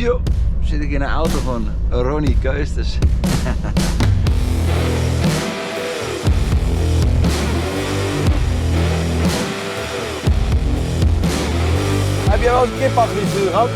Tjo, zit ik in een auto van Ronnie Keusters. Heb jij wel eens een kip achter je stuur gehad?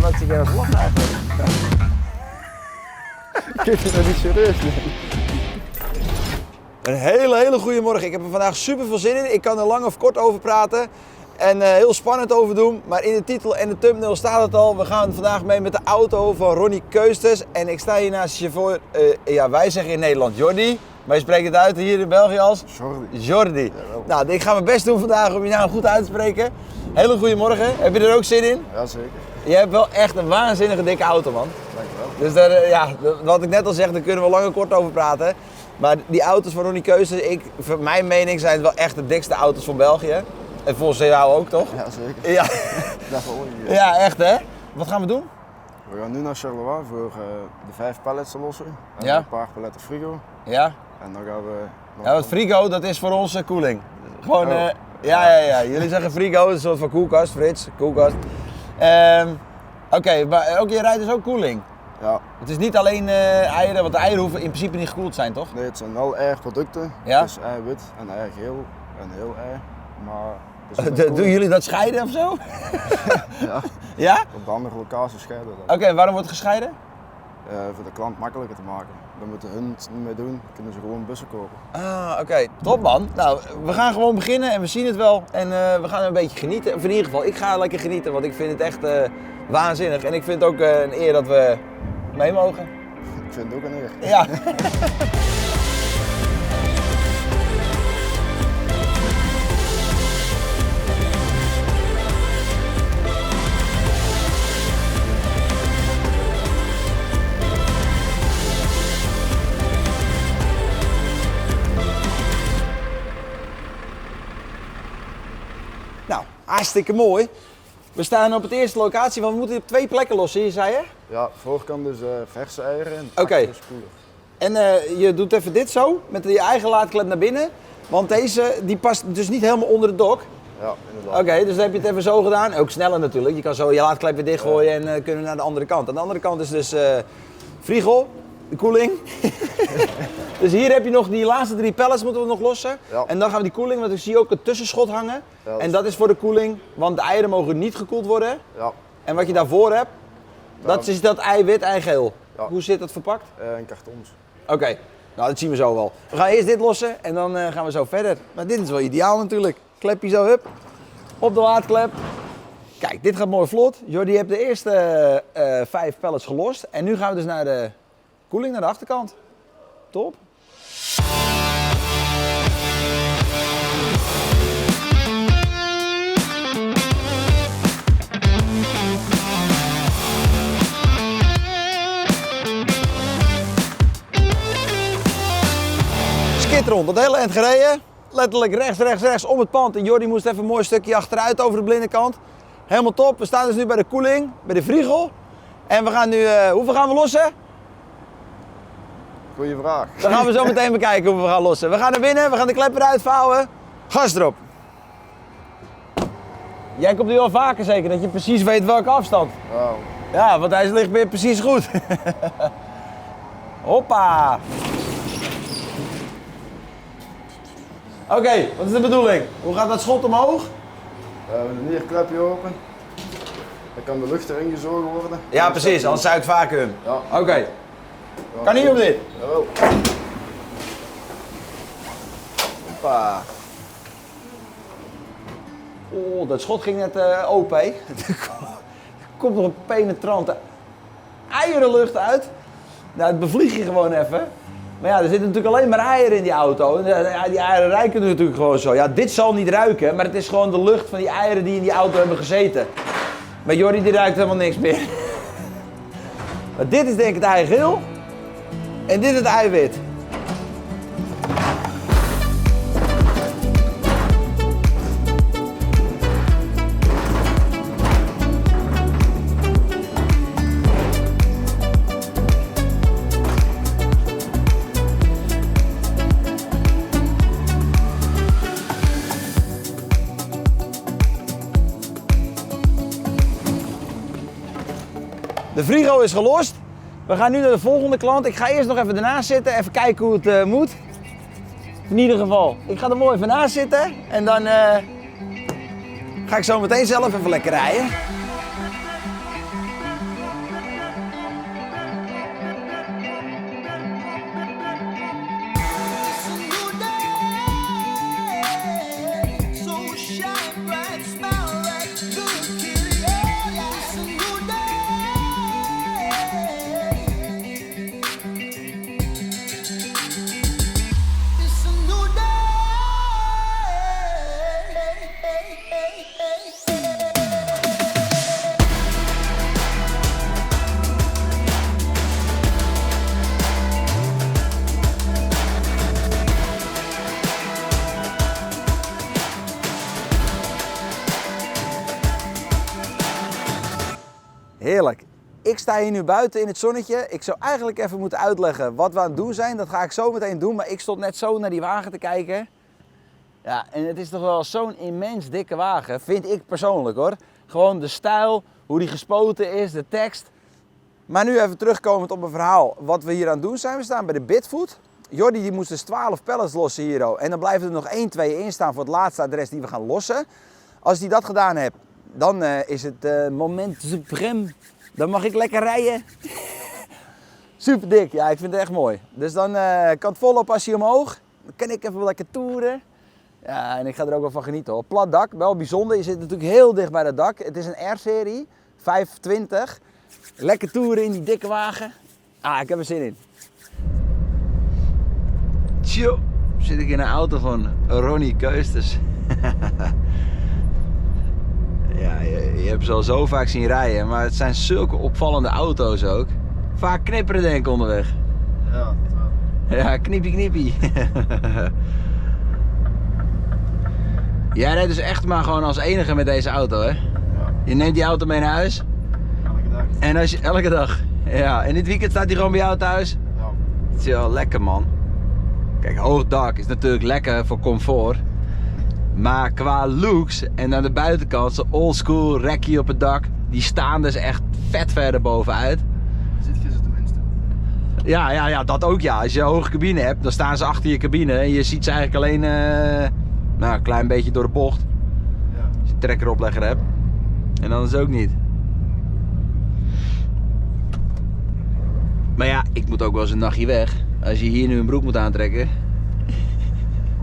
Wat zie jij als lachen eigenlijk? Kijk je nou niet serieus nemen? Een hele goede morgen. Ik heb er vandaag super veel zin in. Ik kan er lang of kort over praten en heel spannend over doen. Maar in de titel en de thumbnail staat het al. We gaan vandaag mee met de auto van Ronnie Keusters. En ik sta hier naast de chauffeur. Ja, wij zeggen in Nederland Jordi. Maar je spreekt het uit hier in België als? Jordi. Nou, ik ga mijn best doen vandaag om je naam goed uit te spreken. Hele goede morgen. Heb je er ook zin in? Ja, zeker. Je hebt wel echt een waanzinnige dikke auto, man. Dankjewel. Dus daar, ja, wat ik net al zeg, daar kunnen we lang en kort over praten. Maar die auto's van Ronnie Keusters, voor mijn mening zijn het wel echt de dikste auto's van België. En volgens jou ook, toch? Ja, zeker. Ja. Dat wel hier. Ja, echt hè? Wat gaan we doen? We gaan nu naar Charleroi voor de 5 pallets te lossen. En Ja. een paar paletten frigo. Ja. En dan gaan we... Ja, het frigo, dat is voor ons koeling. Gewoon, Oh. ja. Jullie zeggen frigo, dat is een soort van koelkast, Frits, koelkast. Oké, maar ook je rijdt dus ook koeling. Ja. Het is niet alleen eieren, want de eieren hoeven in principe niet gekoeld zijn, toch? Nee, het zijn wel eierproducten. Ja? Dus eiwit en eiergeel en heel ei. Maar... het is ook Doen jullie dat scheiden of zo? Ja, Ja? op de andere locaties scheiden we dat. Oké, waarom wordt het gescheiden? Voor de klant makkelijker te maken. Dan moeten hun het niet meer doen, kunnen ze gewoon bussen kopen. Ah, oké. Top man. Nou, we gaan gewoon beginnen en we zien het wel. En we gaan een beetje genieten. Of in ieder geval, ik ga lekker genieten, want ik vind het echt waanzinnig. En ik vind het ook een eer dat we mee mogen. Ik vind het ook een eer. Ja. Nou, hartstikke mooi. We staan op het eerste locatie, want we moeten op 2 plekken lossen, je zei hè? Ja, voorkant dus verse eieren en Oké. achter is poeder. En je doet even dit zo, met je eigen laadklep naar binnen. Want deze, die past dus niet helemaal onder de dok. Ja, inderdaad. Oké, dus dan heb je het even zo gedaan. Ook sneller natuurlijk. Je kan zo je laadklep weer dichtgooien en kunnen we naar de andere kant. Aan de andere kant is dus frigo, de koeling. Dus hier heb je nog die laatste 3 pallets moeten we nog lossen. Ja. En dan gaan we die koeling, want ik zie ook een tussenschot hangen. Ja, En dat is voor de koeling, want de eieren mogen niet gekoeld worden. Ja, En wat je daarvoor hebt, dat is dat eiwit en geel. Ja. Hoe zit dat verpakt? in kartons. Oké, nou dat zien we zo wel. We gaan eerst dit lossen en dan gaan we zo verder. Maar dit is wel ideaal natuurlijk. Klepje zo, hup. Op de laadklep. Kijk, dit gaat mooi vlot. Jordi, je hebt de eerste 5 pallets gelost. En nu gaan we dus naar de koeling, naar de achterkant. Top. Skitterond, dat hele eind gereden. Letterlijk rechts om het pand. En Jordi moest even een mooi stukje achteruit over de blindenkant. Helemaal top. We staan dus nu bij de koeling, bij de frigo. En we gaan nu, hoeveel gaan we lossen? Goeie vraag. Dan gaan we zo meteen bekijken hoeveel we gaan lossen. We gaan naar binnen, we gaan de klep eruit vouwen. Gas erop. Jij komt nu al vaker zeker, dat je precies weet welke afstand. Wauw. Ja, want hij ligt weer precies goed. Hoppa. Oké, wat is de bedoeling? Hoe gaat dat schot omhoog? We doen hier een klepje open. Dan kan de lucht erin gezogen worden. Ja, precies, anders zuigt vacuüm. Ja. Oké, Ja, kan niet op dit? Jawel. Hoppa. Oh, dat schot ging net open, hè? Er komt nog een penetrante eierenlucht uit. Nou, het bevlieg je gewoon even. Maar ja, er zitten natuurlijk alleen maar eieren in die auto. En ja, die eieren ruiken natuurlijk gewoon zo. Ja, dit zal niet ruiken, maar het is gewoon de lucht van die eieren die in die auto hebben gezeten. Maar Jordi die ruikt helemaal niks meer. Maar dit is denk ik het eigeel. En dit het eiwit. De frigo is gelost. We gaan nu naar de volgende klant. Ik ga eerst nog even ernaast zitten, even kijken hoe het moet. In ieder geval, ik ga er mooi even naast zitten en dan ga ik zo meteen zelf even lekker rijden. Heerlijk. Ik sta hier nu buiten in het zonnetje. Ik zou eigenlijk even moeten uitleggen wat we aan het doen zijn. Dat ga ik zo meteen doen, maar ik stond net zo naar die wagen te kijken. Ja, en het is toch wel zo'n immens dikke wagen, vind ik persoonlijk hoor. Gewoon de stijl, hoe die gespoten is, de tekst. Maar nu even terugkomend op een verhaal wat we hier aan het doen zijn. We staan bij de Bitfood. Jordi die moest dus 12 pallets lossen hier. En dan blijven er nog 1, 2 in staan voor het laatste adres die we gaan lossen. Als hij dat gedaan heeft, dan is het moment supreme. Dan mag ik lekker rijden. Super dik, ja ik vind het echt mooi. Dus dan kan het volle passie omhoog. Dan kan ik even lekker toeren. Ja, en ik ga er ook wel van genieten hoor. Plat dak, wel bijzonder. Je zit natuurlijk heel dicht bij het dak. Het is een R-serie, 520. Lekker toeren in die dikke wagen. Ah, ik heb er zin in. Tjo, zit ik in een auto van Ronnie Keusters. Ja, je hebt ze al zo vaak zien rijden, maar het zijn zulke opvallende auto's ook. Vaak knipperen denk ik onderweg. Ja, dat wel. Ja, knippie knippie. Jij rijdt dus echt maar gewoon als enige met deze auto, hè? Ja, Je neemt die auto mee naar huis elke dag. en als je, elke dag. Ja, en dit weekend staat hij gewoon bij jou thuis. Ja. Het is wel lekker man. Kijk, hoog dak is natuurlijk lekker voor comfort. Maar qua looks en aan de buitenkant, zo'n oldschool rekje op het dak, die staan dus echt vet verder bovenuit. Zit je ze tenminste? Ja, dat ook ja. Als je een hoge cabine hebt, dan staan ze achter je cabine en je ziet ze eigenlijk alleen een klein beetje door de bocht. Ja. Als je een trekkeroplegger hebt. En dan is het ook niet. Maar ja, ik moet ook wel eens een nachtje weg. Als je hier nu een broek moet aantrekken.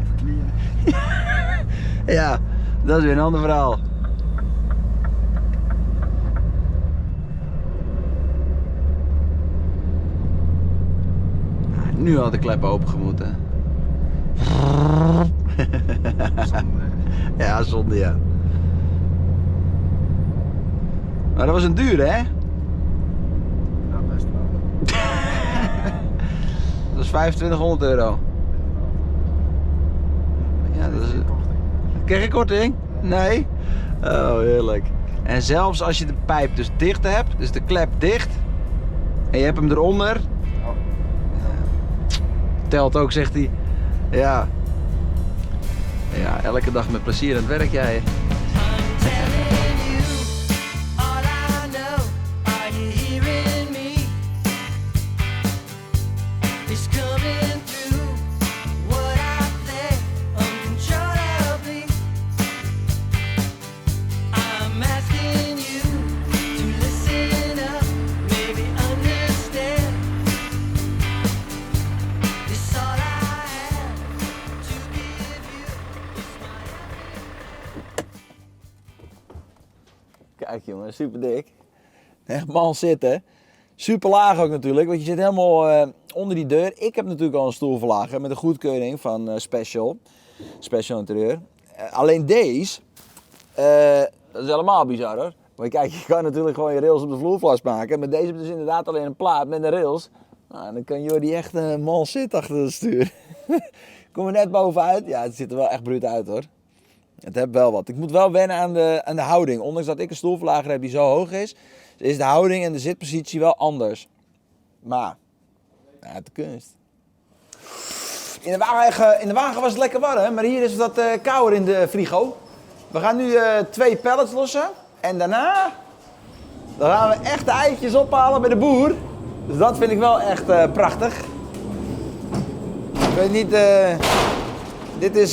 Over knieën. Ja, dat is weer een ander verhaal. Nu had de klep open gemoeten. Zonde. Ja, zonde ja. Maar dat was een dure hè? Ja, best wel. Dat is 2500 euro. Ja, dat is... Krijg je korting? Nee? Oh, heerlijk. En zelfs als je de pijp dus dicht hebt, dus de klep dicht, en je hebt hem eronder, Ja. telt ook, zegt hij. Ja. Ja, elke dag met plezier aan het werk jij. Kijk jongen, super dik. Echt man zitten. Super laag ook natuurlijk, want je zit helemaal onder die deur. Ik heb natuurlijk al een stoelverlager met een goedkeuring van Special Interieur. Alleen deze, dat is helemaal bizar hoor. Maar kijk, je kan natuurlijk gewoon je rails op de vloer vastmaken. Maar deze heeft dus inderdaad alleen een plaat met een rails. Nou, dan kan Jordi echt mal zitten achter het stuur. Kom er net bovenuit. Ja, het ziet er wel echt bruut uit hoor. Het heeft wel wat. Ik moet wel wennen aan de houding. Ondanks dat ik een stoelverlager heb die zo hoog is de houding en de zitpositie wel anders. Maar, ja, het kunst. In de wagen was het lekker warm, maar hier is het wat kouder in de frigo. We gaan nu 2 pallets lossen. En daarna dan gaan we echt de eitjes ophalen bij de boer. Dus dat vind ik wel echt prachtig. Ik weet niet, dit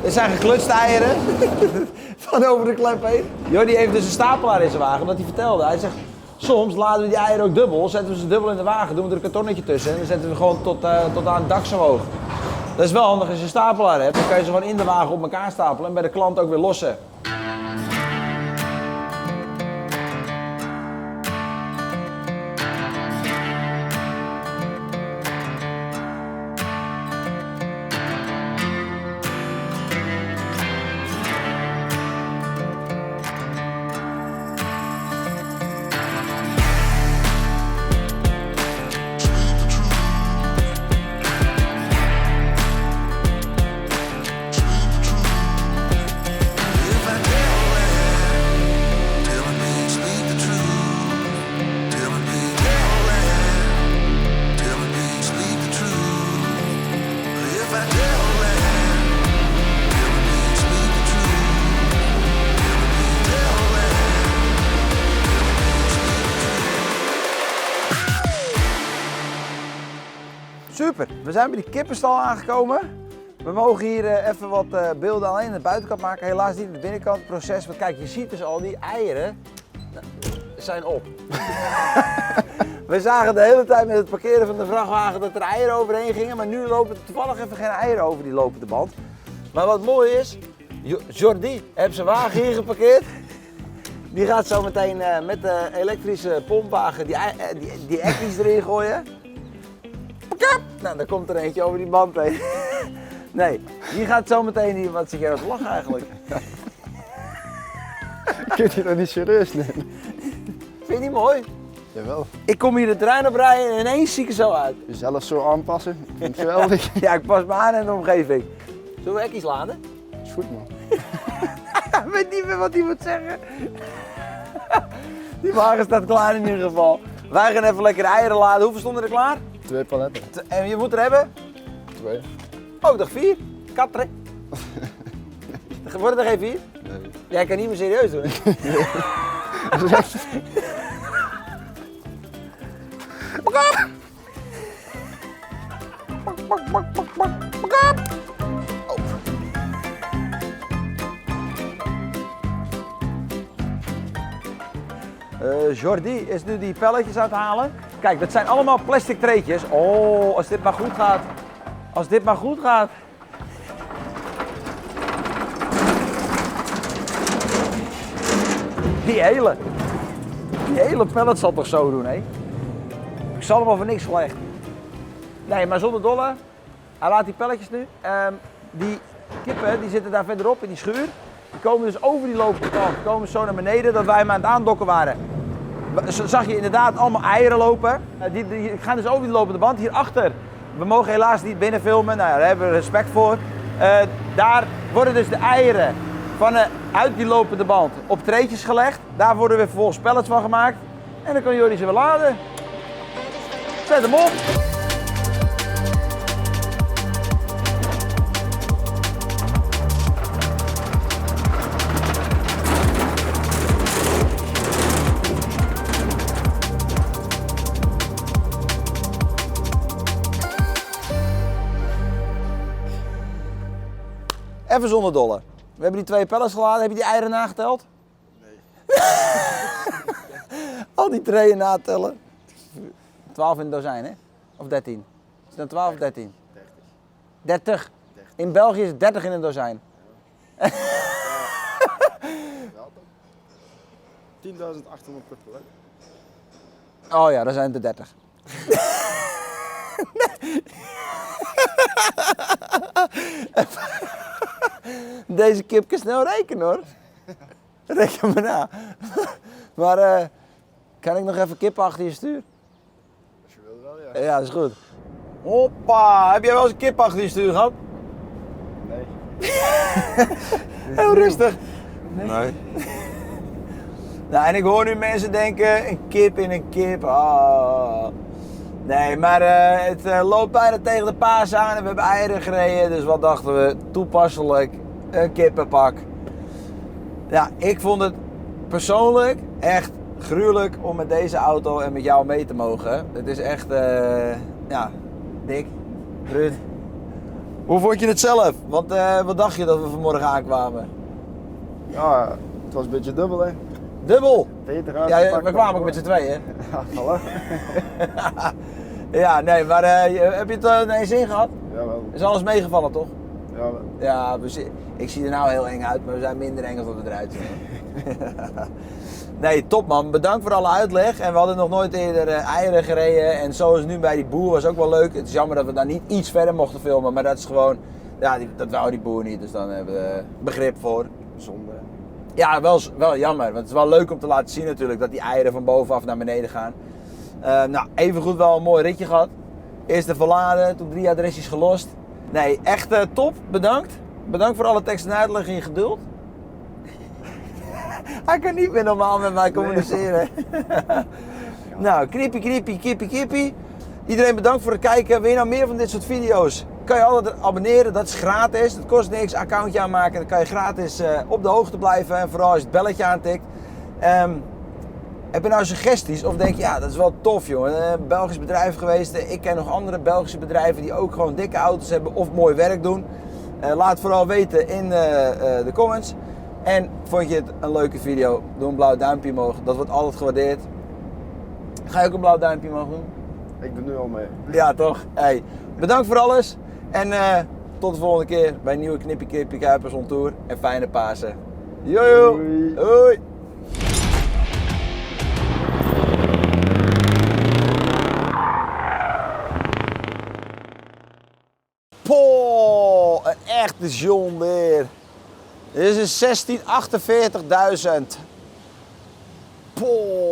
zijn geklutste eieren van over de klep heen. Jordi heeft dus een stapelaar in zijn wagen, omdat hij vertelde. Hij zegt, soms laden we die eieren ook dubbel, zetten we ze dubbel in de wagen, doen we er een kartonnetje tussen en dan zetten we gewoon tot aan het dak zo hoog. Dat is wel handig als je een stapelaar hebt, dan kan je ze gewoon in de wagen op elkaar stapelen en bij de klant ook weer lossen. Super, we zijn bij die kippenstal aangekomen. We mogen hier even wat beelden alleen aan de buitenkant maken, helaas niet aan de binnenkant. Het proces, want kijk, je ziet dus al die eieren zijn op. We zagen de hele tijd met het parkeren van de vrachtwagen dat er eieren overheen gingen, maar nu lopen er toevallig even geen eieren over die lopende band. Maar wat mooi is, Jordi heeft zijn wagen hier geparkeerd. Die gaat zo meteen met de elektrische pompwagen die ekkies erin gooien. Nou, dan komt er eentje over die band heen. Nee, die gaat zo meteen, wat zit jij aan te lachen eigenlijk? Kun je dat niet serieus nemen? Vind je die mooi? Jawel. Ik kom hier de terrein op rijden en ineens zie ik er zo uit. Jezelf zo aanpassen, vind ik geweldig. Ja, ik pas me aan in de omgeving. Zullen we ekkies laden? Is goed man. Ik weet niet meer wat hij moet zeggen. Die wagen staat klaar in ieder geval. Wij gaan even lekker eieren laden. Hoeveel stonden er klaar? 2 paletten. En je moet er hebben? 2. Oh, dag 4. Katre. Worden er geen 4? Nee. Jij kan niet meer serieus doen, hè? Jordi is nu die pelletjes aan het halen. Kijk, dat zijn allemaal plastic treetjes. Oh, als dit maar goed gaat. Als dit maar goed gaat. Die hele pellet zal toch zo doen, hè? Ik zal hem al voor niks gelegd. Nee, maar zonder dolle. Hij laat die pelletjes nu. Die kippen die zitten daar verderop in die schuur. Die komen dus over die lopende kant. Die komen zo naar beneden dat wij hem aan het aandokken waren. Zag je inderdaad allemaal eieren lopen. Die gaan dus over die lopende band. Hierachter, we mogen helaas niet binnen filmen. Nou ja, daar hebben we respect voor. Daar worden dus de eieren uit die lopende band op treetjes gelegd. Daar worden weer vervolgens pellets van gemaakt. En dan kan Jordi ze weer laden. Zet hem op. Even zonder dolle. We hebben die 2 pellets geladen. Heb je die eieren nageteld? Nee. Al die treien natellen. 12 in het dozijn, hè? Of 13? Is het dan 12 of 13? 30. In België is het 30 in een dozijn. Ja. 10.800 per palet. Oh ja, dan zijn het er 30. Deze kip kan snel rekenen hoor. Reken me na. Maar kan ik nog even kippen achter je stuur? Als je wil wel, ja. Ja, dat is goed. Hoppa, heb jij wel eens een kip achter je stuur gehad? Nee. Heel rustig. Nee. Nou, en ik hoor nu mensen denken, een kip in een kip. Ah. Nee, maar het loopt bijna tegen de paas aan en we hebben eieren gereden. Dus wat dachten we? Toepasselijk, een kippenpak. Ja, ik vond het persoonlijk echt gruwelijk om met deze auto en met jou mee te mogen. Het is echt, ja, dik. Ruud. Hoe vond je het zelf? Want wat dacht je dat we vanmorgen aankwamen? Ja, het was een beetje dubbel, hè. Dubbel! Peter Ja, uitgepakt. we kwamen ook met z'n tweeën. Ja, voilà. Ja, nee, maar heb je het er ineens in gehad? Jawel. Is alles meegevallen, toch? Jawel. Ja, ik zie er nou heel eng uit, maar we zijn minder eng dan we eruit zien. Nee, top man. Bedankt voor alle uitleg. En we hadden nog nooit eerder eieren gereden. En zoals nu bij die boer was ook wel leuk. Het is jammer dat we daar niet iets verder mochten filmen. Maar dat is gewoon, ja, dat wou die boer niet. Dus dan hebben we begrip voor. Zonde. Ja, wel jammer. Want het is wel leuk om te laten zien natuurlijk dat die eieren van bovenaf naar beneden gaan. Nou, evengoed wel een mooi ritje gehad. Eerst de verladen, toen 3 adresjes gelost. Nee, echt top. Bedankt. Bedankt voor alle tekst en uitleg en je geduld. Hij kan niet meer normaal met mij communiceren. Nou, kippie. Iedereen bedankt voor het kijken. Wil je nou meer van dit soort video's? Kan je altijd abonneren, dat is gratis. Het kost niks, accountje aanmaken. Dan kan je gratis op de hoogte blijven. En vooral als je het belletje aantikt. Heb je nou suggesties? Of denk je, ja, dat is wel tof, jongen. Een Belgisch bedrijf geweest. Ik ken nog andere Belgische bedrijven die ook gewoon dikke auto's hebben of mooi werk doen. Laat het vooral weten in de comments. En vond je het een leuke video? Doe een blauw duimpje omhoog. Dat wordt altijd gewaardeerd. Ga je ook een blauw duimpje omhoog doen? Ik doe nu al mee. Ja, toch? Hey, bedankt voor alles. En tot de volgende keer bij een nieuwe Knippie Kuipers on Tour. En fijne Pasen. Jojo! Doei. Hoi! Poh, een echte John Deere. Dit is een 1648.000. Poh.